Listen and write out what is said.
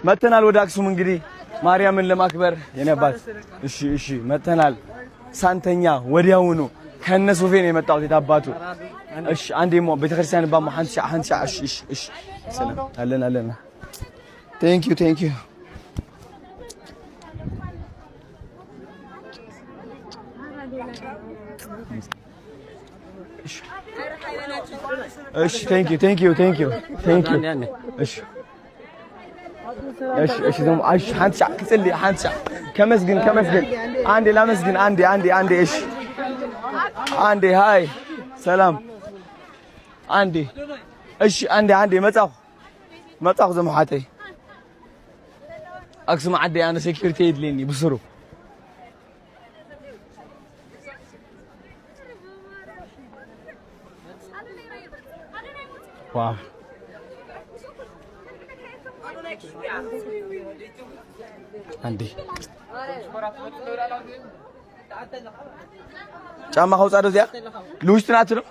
መተናል ወደ አክሱም እንግዲህ ማርያምን ለማክበር የነባት እሺ መተናል ሳንተኛ ወዲያውኑ ከነ ሶፌን የመጣው የታባቱ እሺ አንዴሞ ቤተክርስቲያን ባማ አንቺ እሺ ሰላም አለና ቴንክ ዩ እሺ ቴንክ ዩ እሺ ደሞ አንቺ ክጽልይ አንቺ ከመስግን አንዴ ላመስግን አንዴ እሺ አንዴ ሃይ ሰላም አንዴ እሺ አንዴ መጻሁ ዘመሓተይ አክሱም ዓዲ አነ ሴኩሪቲ ይድልኒ ብስሩ ዋው አንዴ ጫማ ኸውጻዶ ዚያ ልውሽት ናት ነው